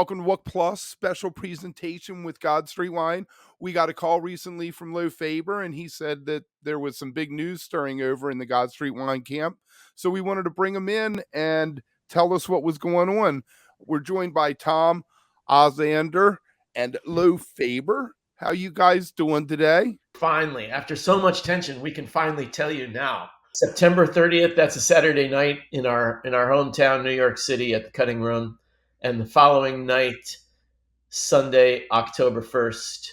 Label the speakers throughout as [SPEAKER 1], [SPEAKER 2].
[SPEAKER 1] welcome to Wook Plus special presentation with God Street Wine. We got a call recently from Lou Faber, and he said that there was some big news stirring over in the God Street Wine camp. So we wanted to bring him in and tell us what was going on. We're joined by Tom Ozander and Lou Faber. How you guys doing today?
[SPEAKER 2] Finally, after so much tension, we can finally tell you now. September 30th, that's a Saturday night in our hometown, New York City, at the Cutting Room. And the following night, Sunday, October 1st,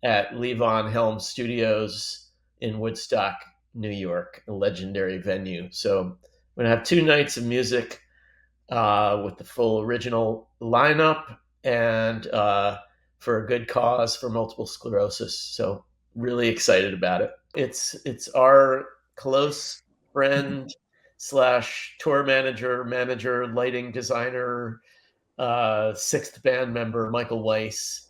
[SPEAKER 2] at Levon Helm Studios in Woodstock, New York, a legendary venue. So we're going to have 2 nights of music with the full original lineup and for a good cause for multiple sclerosis. So really excited about it. It's our close friend slash tour manager, lighting designer, 6th band member, Michael Weiss.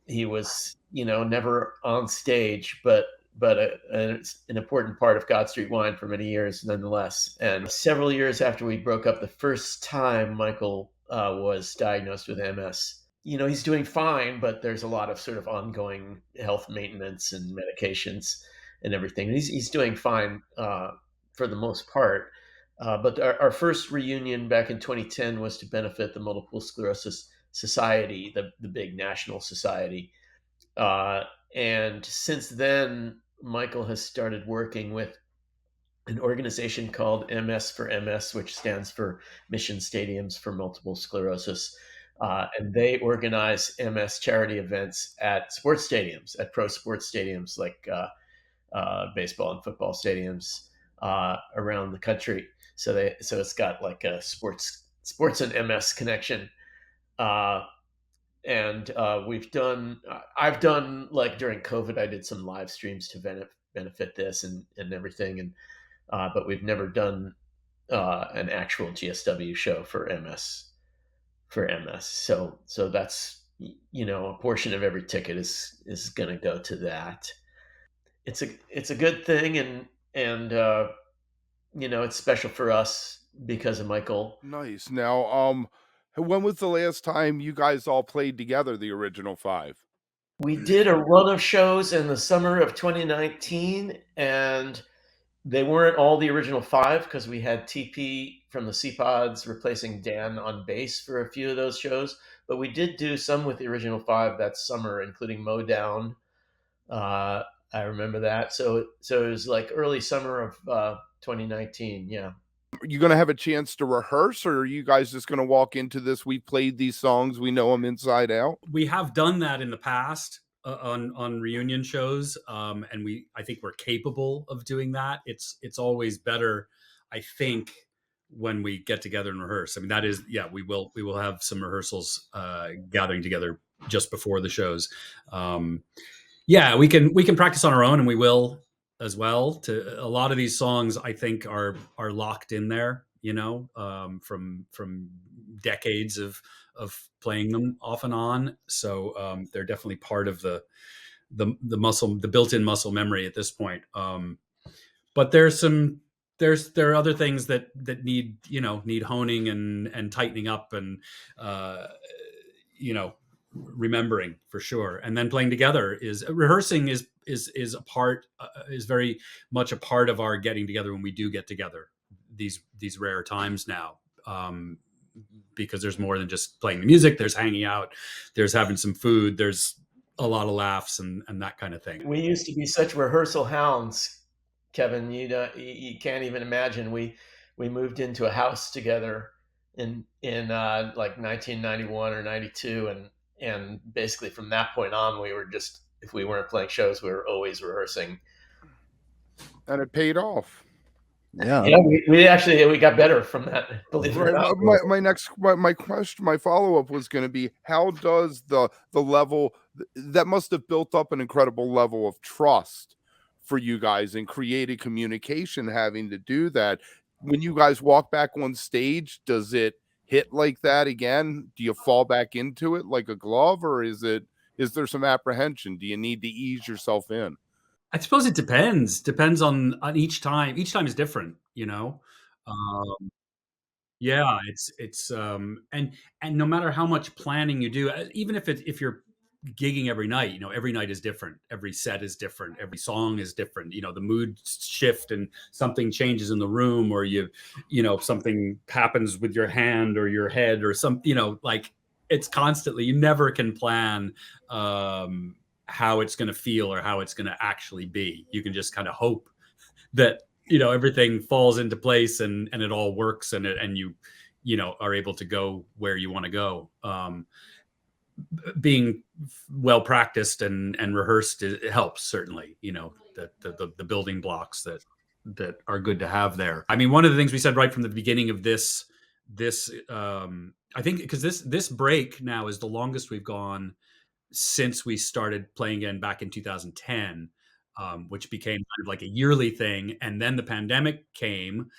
[SPEAKER 2] He was, never on stage, but an important part of God Street Wine for many years, nonetheless. And several years after we broke up the first time, Michael was diagnosed with MS. He's doing fine, but there's a lot of sort of ongoing health maintenance and medications and everything. He's doing fine for the most part. But our first reunion back in 2010 was to benefit the Multiple Sclerosis Society, the big national society. And since then, Michael has started working with an organization called MS for MS, which stands for Mission Stadiums for Multiple Sclerosis. And they organize MS charity events at sports stadiums, at pro sports stadiums like baseball and football stadiums around the country. So it's got like a sports and MS connection. And I've done, like, during COVID, I did some live streams to benefit this and everything. And but we've never done an actual GSW show for MS. So that's, a portion of every ticket is going to go to that. It's a good thing, and it's special for us because of Michael.
[SPEAKER 1] Nice. Now, when was the last time you guys all played together, the original 5?
[SPEAKER 2] We did a run of shows in the summer of 2019, and they weren't all the original 5 because we had TP from the C-Pods replacing Dan on bass for a few of those shows. But we did do some with the original 5 that summer, including Mow Down. I remember that. So it was like early summer of 2019. Yeah.
[SPEAKER 1] Are you going to have a chance to rehearse, or are you guys just going to walk into this? We played these songs, we know them inside out.
[SPEAKER 3] We have done that in the past on reunion shows, and I think we're capable of doing that. It's always better, I think, when we get together and rehearse. I mean, that is, yeah, we will have some rehearsals, gathering together just before the shows. Yeah, we can practice on our own, and we will as well. To a lot of these songs, I think are locked in there, from decades of playing them off and on. So they're definitely part of the muscle, the built-in muscle memory at this point. But there are other things that need honing and tightening up and remembering for sure. And then playing together is a part, is very much a part of our getting together when we do get together these rare times now. Because there's more than just playing the music. There's hanging out, there's having some food, there's a lot of laughs and that kind of thing.
[SPEAKER 2] We used to be such rehearsal hounds, Kevin. You can't even imagine. We moved into a house together in like 1991 or 92, and basically from that point on, we were just, if we weren't playing shows, we were always rehearsing.
[SPEAKER 1] And it paid off.
[SPEAKER 2] Yeah, we got better from that. Believe it or not.
[SPEAKER 1] My follow-up was going to be, how does the level that must have built up an incredible level of trust for you guys and created communication having to do that? When you guys walk back on stage, does it hit like that again? Do you fall back into it like a glove, or is there some apprehension? Do you need to ease yourself in?
[SPEAKER 3] I suppose it depends on each time. Each time is different, Yeah, it's and no matter how much planning you do, even if you're gigging every night, you know, every night is different, every set is different, every song is different. You know, the mood shift and something changes in the room, or you know, something happens with your hand or your head or some, you know, like it's constantly. You never can plan how it's going to feel or how it's going to actually be. You can just kind of hope that, you know, everything falls into place and it all works, and you know, are able to go where you want to go. Being well practiced and rehearsed, it helps, certainly, you know, the building blocks that are good to have there. I mean, one of the things we said right from the beginning of this I think, because this break now is the longest we've gone since we started playing again back in 2010, which became kind of like a yearly thing. And then the pandemic came,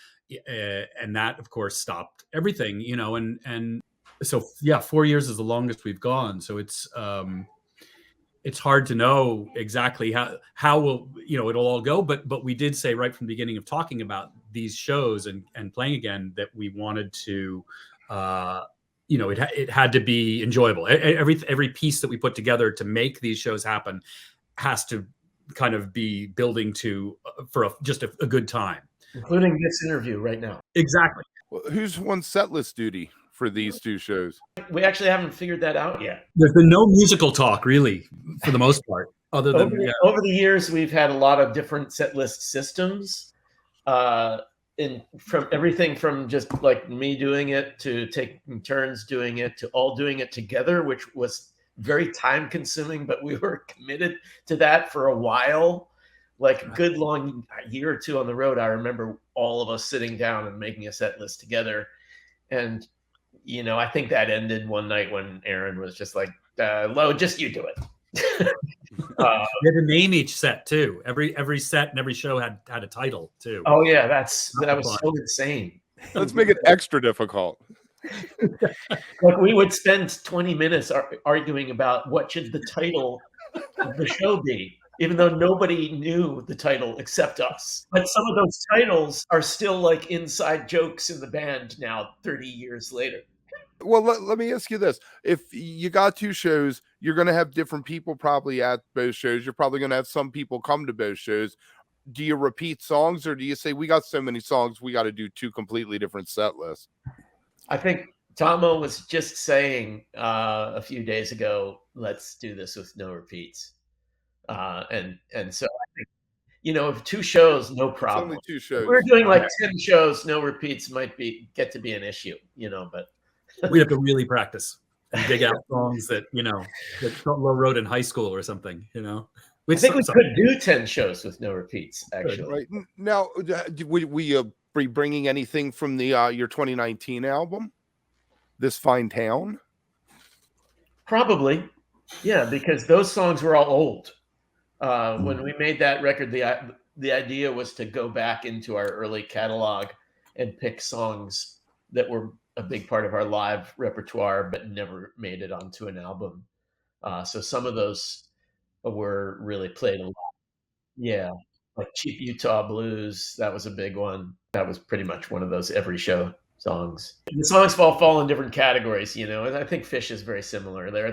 [SPEAKER 3] and that, of course, stopped everything, you know. And so, yeah, 4 years is the longest we've gone. So it's hard to know exactly how will, you know, it'll all go. But we did say right from the beginning of talking about these shows and playing again that we wanted to. Uh, you know, it had to be enjoyable. Every piece that we put together to make these shows happen has to kind of be building to for just a good time.
[SPEAKER 2] including this interview right now.
[SPEAKER 3] Exactly.
[SPEAKER 1] Well, who's won set list duty for these two shows?
[SPEAKER 2] We actually haven't figured that out yet.
[SPEAKER 3] There's been no musical talk, really, for the most part, other
[SPEAKER 2] Over
[SPEAKER 3] than
[SPEAKER 2] the, over the years, we've had a lot of different set list systems. From everything from just like me doing it to taking turns doing it to all doing it together, which was very time consuming, but we were committed to that for a while, like a good long year or two on the road. I remember all of us sitting down and making a set list together. And, you know, I think that ended one night when Aaron was just like, Lo, just you do it.
[SPEAKER 3] We had to name each set too. Every set and every show had a title too.
[SPEAKER 2] Oh yeah, that was so insane.
[SPEAKER 1] Let's make it extra difficult.
[SPEAKER 2] Like we would spend 20 minutes arguing about what should the title of the show be, even though nobody knew the title except us. But some of those titles are still like inside jokes in the band now, 30 years later.
[SPEAKER 1] Well, let me ask you this. If you got two shows, you're going to have different people probably at both shows. You're probably going to have some people come to both shows. Do you repeat songs, or do you say, we got so many songs, we got to do two completely different set lists?
[SPEAKER 2] I think Tomo was just saying a few days ago, let's do this with no repeats. And so I think, you know, if two shows, no problem.
[SPEAKER 1] It's only two
[SPEAKER 2] If
[SPEAKER 1] shows.
[SPEAKER 2] we're doing like 10 shows, no repeats might get to be an issue, you know, but
[SPEAKER 3] We have to really practice and dig out songs that, you know, that Lo wrote in high school or something, you know.
[SPEAKER 2] I think we could do 10 shows with no repeats, actually.
[SPEAKER 1] Right. Now, would we be bringing anything from the your 2019 album, This Fine Town?
[SPEAKER 2] Probably. Yeah, because those songs were all old. When we made that record, the idea was to go back into our early catalog and pick songs that were a big part of our live repertoire, but never made it onto an album. So some of those were really played a lot. Yeah, like Cheap Utah Blues, that was a big one. That was pretty much one of those every show songs. The songs all fall in different categories, you know, and I think Fish is very similar. They're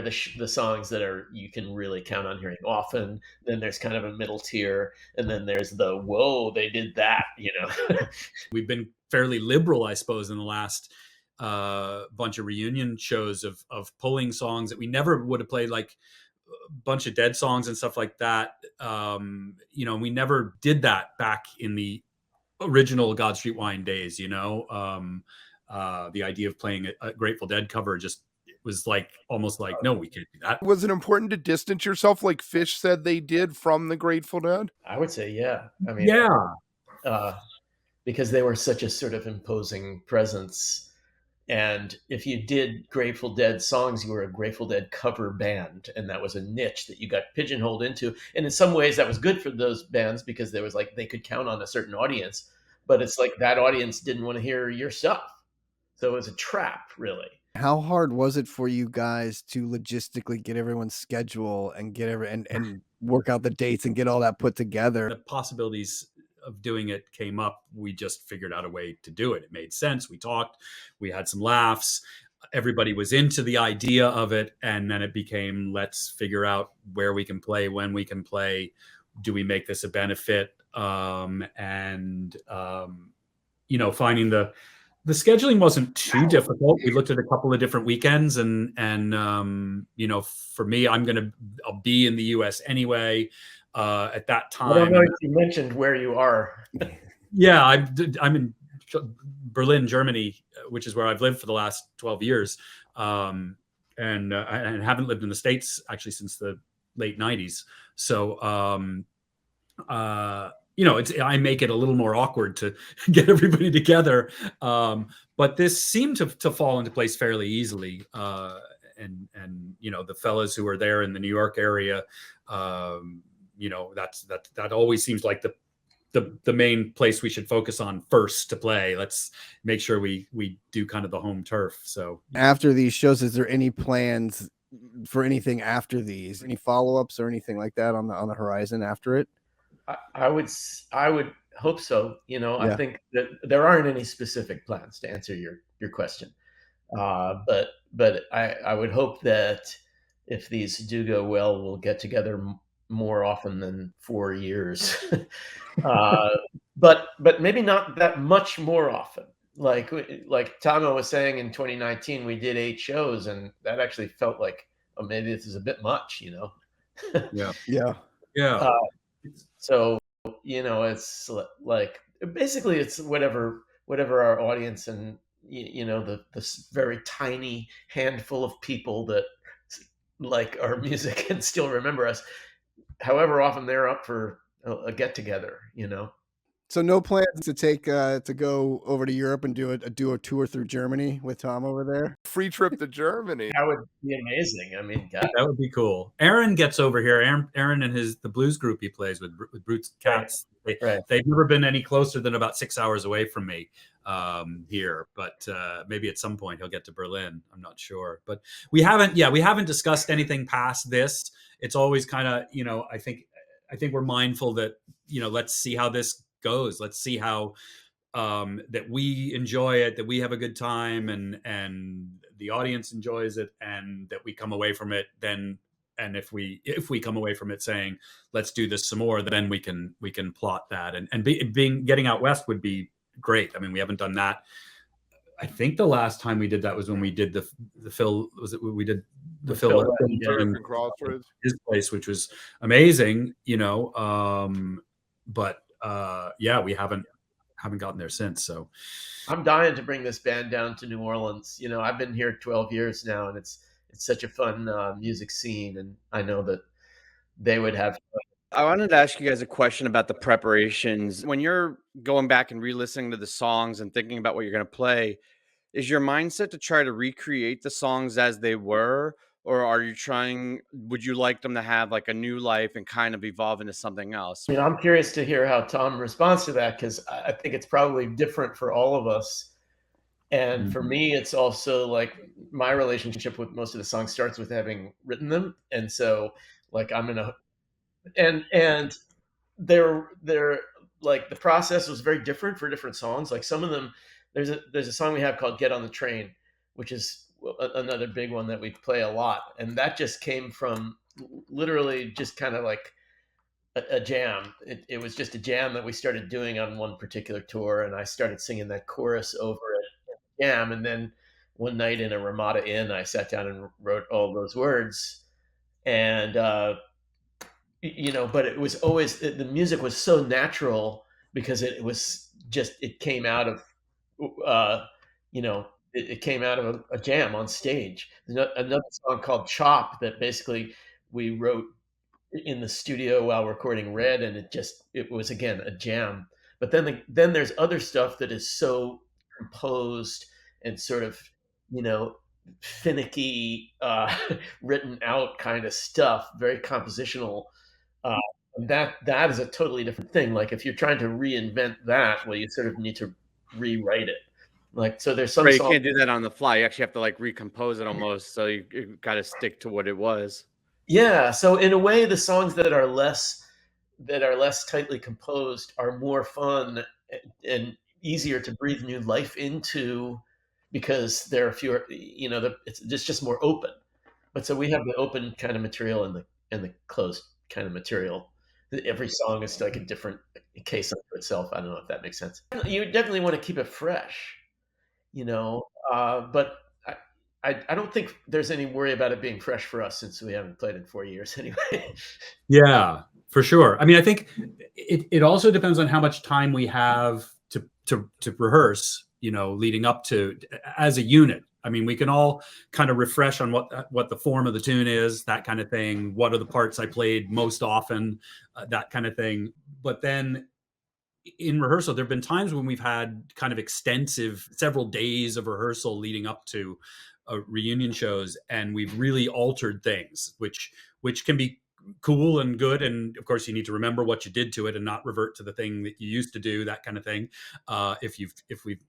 [SPEAKER 2] the songs that are you can really count on hearing often. Then there's kind of a middle tier, and then there's the whoa, they did that, you know.
[SPEAKER 3] We've been fairly liberal, I suppose, in the last bunch of reunion shows of pulling songs that we never would have played, like a bunch of Dead songs and stuff like that. You know, we never did that back in the original God Street Wine days, you know. The idea of playing a Grateful Dead cover just was like almost like, no, we can't do that.
[SPEAKER 1] Was it important to distance yourself, like Fish said they did, from the Grateful Dead?
[SPEAKER 2] I would say, yeah. I mean,
[SPEAKER 3] Yeah.
[SPEAKER 2] Because they were such a sort of imposing presence. And if you did Grateful Dead songs, you were a Grateful Dead cover band. And that was a niche that you got pigeonholed into. And in some ways that was good for those bands because there was like, they could count on a certain audience, but it's like that audience didn't want to hear your stuff. So it was a trap, really.
[SPEAKER 4] How hard was it for you guys to logistically get everyone's schedule and get and work out the dates and get all that put together?
[SPEAKER 3] The possibilities of doing it came up, we just figured out a way to do it. It made sense. We talked, we had some laughs. Everybody was into the idea of it, and then it became, let's figure out where we can play, when we can play. Do we make this a benefit? Finding the scheduling wasn't too difficult. We looked at a couple of different weekends, and for me, I'll be in the U.S. anyway at that time.
[SPEAKER 2] I don't know if you mentioned where you are.
[SPEAKER 3] Yeah, I'm in Berlin, Germany, which is where I've lived for the last 12 years, and haven't lived in the States actually since the late 90s. So, I make it a little more awkward to get everybody together. But this seemed to fall into place fairly easily. And the fellas who are there in the New York area, that always seems like the main place we should focus on first to play. Let's make sure we do kind of the home turf. So
[SPEAKER 4] after these shows, is there any plans for anything after these? Any follow-ups or anything like that on the horizon after it?
[SPEAKER 2] I would hope so.
[SPEAKER 4] Yeah.
[SPEAKER 2] I think that there aren't any specific plans to answer your question. But I would hope that if these do go well, we'll get together more often than 4 years. But maybe not that much more often. Like Tama was saying, in 2019, we did 8 shows, and that actually felt like, oh, maybe this is a bit much,
[SPEAKER 3] Yeah.
[SPEAKER 2] So, it's like, basically it's whatever our audience and, the very tiny handful of people that like our music and still remember us, however often they're up for a get together,
[SPEAKER 4] So no plans to take to go over to Europe and do a tour through Germany with Tom over there?
[SPEAKER 1] Free trip to Germany.
[SPEAKER 2] That would be amazing. I mean, God.
[SPEAKER 3] That would be cool. Aaron gets over here. Aaron and the blues group he plays with Brutes Cats.
[SPEAKER 2] Right.
[SPEAKER 3] They've never been any closer than about 6 hours away from me here. But maybe at some point he'll get to Berlin. I'm not sure. But we haven't discussed anything past this. It's always kind of, I think we're mindful that, let's see how this goes. Let's see how that we enjoy it, that we have a good time, and the audience enjoys it, and that we come away from it then. And if we come away from it saying, let's do this some more, then we can plot that, and getting out west would be great. I mean, we haven't done that. I think the last time we did that was when we did the Phil. We did the Phil
[SPEAKER 1] Crossroads,
[SPEAKER 3] his place, which was amazing. But we haven't gotten there since. So
[SPEAKER 2] I'm dying to bring this band down to New Orleans. I've been here 12 years now, and it's such a fun music scene, and I know that they would have fun.
[SPEAKER 5] I wanted to ask you guys a question about the preparations. When you're going back and re-listening to the songs and thinking about what you're going to play, is your mindset to try to recreate the songs as they were? Or would you like them to have like a new life and kind of evolve into something else?
[SPEAKER 2] I'm curious to hear how Tom responds to that, because I think it's probably different for all of us. And for me, it's also like my relationship with most of the songs starts with having written them. And so like and they're like, the process was very different for different songs. Like some of them, there's a song we have called Get on the Train, which is another big one that we play a lot. And that just came from literally just kind of like a jam. It was just a jam that we started doing on one particular tour. And I started singing that chorus over it, jam. And then one night in a Ramada Inn, I sat down and wrote all those words. And, but it was always, the music was so natural because it came out of, it came out of a jam on stage. Another song called Chop that basically we wrote in the studio while recording Red, and it was again a jam. But then there's other stuff that is so composed and sort of, finicky, written out kind of stuff, very compositional. That is a totally different thing. Like if you're trying to reinvent that, well, you sort of need to rewrite it. Like, so there's some
[SPEAKER 5] right, you can't do that on the fly. You actually have to like recompose it almost. So you got to stick to what it was.
[SPEAKER 2] Yeah. So in a way, the songs that are less that are less tightly composed are more fun and easier to breathe new life into because there are fewer, it's just more open. But so we have the open kind of material and the closed kind of material. Every song is like a different case unto itself. I don't know if that makes sense. You definitely want to keep it fresh, you know. But I don't think there's any worry about it being fresh for us since we haven't played in 4 years anyway.
[SPEAKER 3] Yeah, for sure. I mean, I think it also depends on how much time we have to rehearse, leading up to as a unit. I mean, we can all kind of refresh on what the form of the tune is, that kind of thing. What are the parts I played most often, that kind of thing. But then in rehearsal, there have been times when we've had kind of extensive, several days of rehearsal leading up to reunion shows, and we've really altered things, which can be cool and good. And of course, you need to remember what you did to it and not revert to the thing that you used to do, that kind of thing. If we've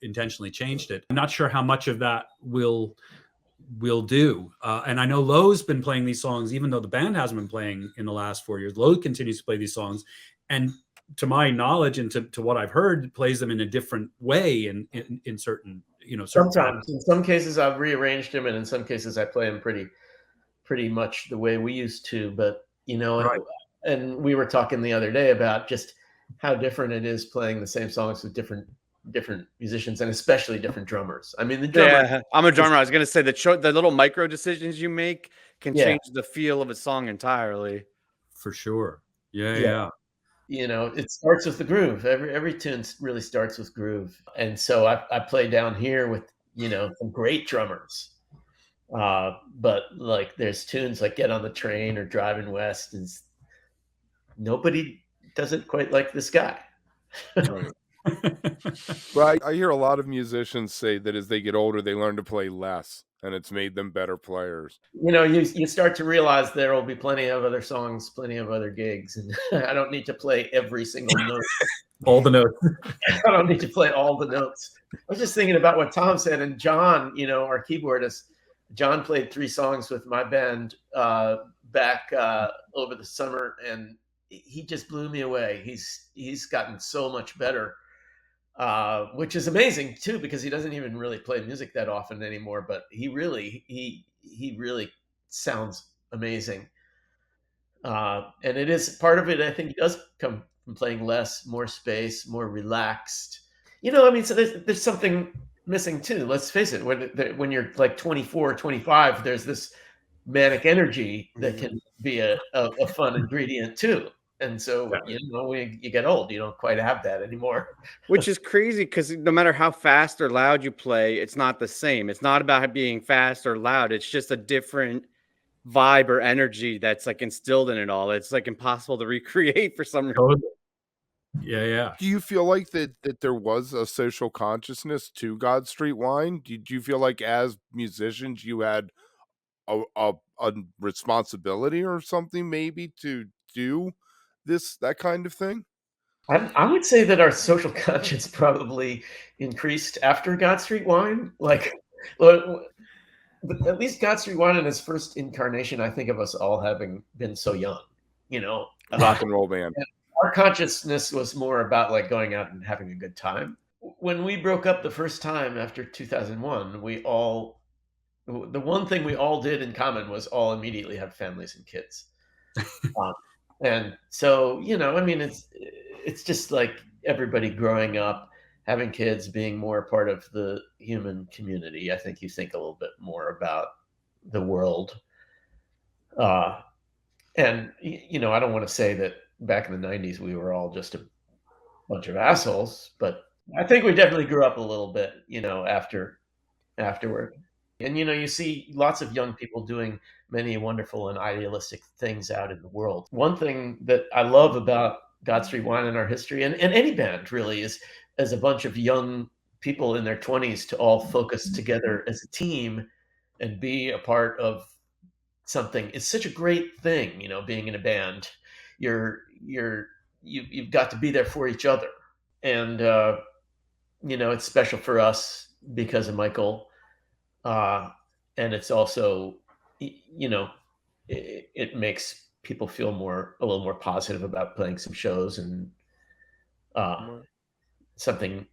[SPEAKER 3] intentionally changed it, I'm not sure how much of that will do. And I know Lowe's been playing these songs, even though the band hasn't been playing in the last 4 years. Lowe continues to play these songs, and to my knowledge and to what I've heard, plays them in a different way in certain certain
[SPEAKER 2] Sometimes, in some cases, I've rearranged them, and in some cases, I play them pretty much the way we used to. But
[SPEAKER 3] Right.
[SPEAKER 2] and we were talking the other day about just how different it is playing the same songs with different musicians, and especially different drummers. I mean, the drummer.
[SPEAKER 5] Yeah, I'm a drummer. I was gonna say the little micro decisions you make can
[SPEAKER 2] Yeah,
[SPEAKER 5] change the feel of a song entirely.
[SPEAKER 3] For sure. Yeah,
[SPEAKER 2] yeah.
[SPEAKER 3] yeah.
[SPEAKER 2] It starts with the groove. Every tune really starts with groove, and so I play down here with some great drummers. But like, there's tunes like "Get on the Train" or "Driving West," and nobody does it quite like this guy.
[SPEAKER 1] Right. But I hear a lot of musicians say that as they get older, they learn to play less, and it's made them better players.
[SPEAKER 2] You start to realize there will be plenty of other songs, plenty of other gigs, and I don't need to play every single note.
[SPEAKER 3] All the notes.
[SPEAKER 2] I don't need to play all the notes. I was just thinking about what Tom said, and John, our keyboardist, John played 3 songs with my band back over the summer, and he just blew me away. He's gotten so much better, which is amazing too, because he doesn't even really play music that often anymore. But he really sounds amazing, and it is part of it. I think it does come from playing less, more space, more relaxed. I mean, so there's something missing too. Let's face it. When you're like 24, 25, there's this manic energy that can be a fun ingredient too. And so, when you get old, you don't quite have that anymore.
[SPEAKER 5] Which is crazy because no matter how fast or loud you play, it's not the same. It's not about it being fast or loud. It's just a different vibe or energy that's like instilled in it all. It's like impossible to recreate for some reason.
[SPEAKER 3] Totally. Yeah, yeah.
[SPEAKER 1] Do you feel like that there was a social consciousness to God Street Wine? Did you feel like as musicians you had a responsibility or something maybe to do that kind of thing?
[SPEAKER 2] I would say that our social conscience probably increased after God Street Wine. Like, well, but at least God Street Wine in its first incarnation, I think of us all having been so young.
[SPEAKER 1] Rock and roll band.
[SPEAKER 2] Our consciousness was more about like going out and having a good time. When we broke up the first time after 2001, the one thing we all did in common was all immediately have families and kids. And so, I mean, it's just like everybody growing up, having kids, being more part of the human community. I think you think a little bit more about the world. And, I don't want to say that back in the 90s, we were all just a bunch of assholes, but I think we definitely grew up a little bit, afterward. And, you see lots of young people doing many wonderful and idealistic things out in the world. One thing that I love about God Street Wine and our history, and any band really, is as a bunch of young people in their 20s to all focus together as a team and be a part of something. It's such a great thing, being in a band. You've got to be there for each other. And, it's special for us because of Michael. And it's also, it makes people feel a little more positive about playing some shows and something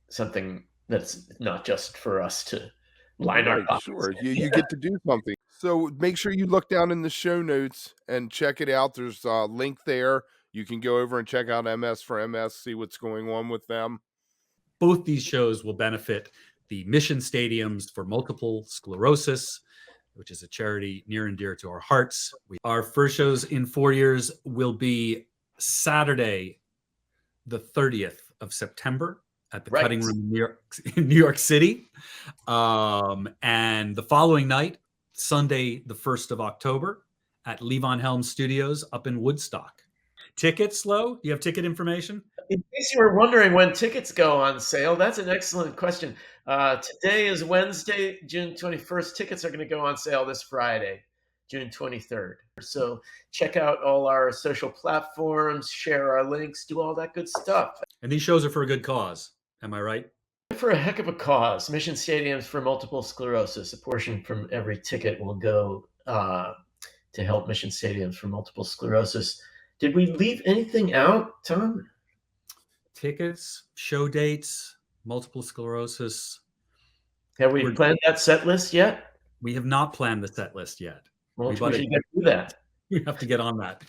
[SPEAKER 2] that's not just for us to line our
[SPEAKER 1] Right,
[SPEAKER 2] pockets.
[SPEAKER 1] sure. You get to do something. So make sure you look down in the show notes and check it out. There's a link there. You can go over and check out MS for MS, see what's going on with them.
[SPEAKER 3] Both these shows will benefit the Mission Stadiums for Multiple Sclerosis, which is a charity near and dear to our hearts. Our first shows in 4 years will be Saturday, the 30th of September at the Cutting Room in New York City. And the following night, Sunday, the 1st of October at Levon Helm Studios up in Woodstock. Tickets, Lo? You have ticket information?
[SPEAKER 2] In case you were wondering when tickets go on sale, that's an excellent question. Today is Wednesday, June 21st. Tickets are going to go on sale this Friday, June 23rd. So check out all our social platforms, share our links, do all that good stuff.
[SPEAKER 3] And these shows are for a good cause. Am I right?
[SPEAKER 2] For a heck of a cause. Mission Stadiums for Multiple Sclerosis. A portion from every ticket will go to help Mission Stadiums for Multiple Sclerosis. Did we leave anything out, Tom?
[SPEAKER 3] Tickets, show dates, multiple sclerosis.
[SPEAKER 2] Have we planned that set list yet?
[SPEAKER 3] We have not planned the set list yet.
[SPEAKER 2] Well, we should get to do that.
[SPEAKER 3] We have to get on that.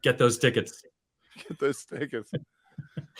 [SPEAKER 3] Get those tickets.
[SPEAKER 1] Get those tickets.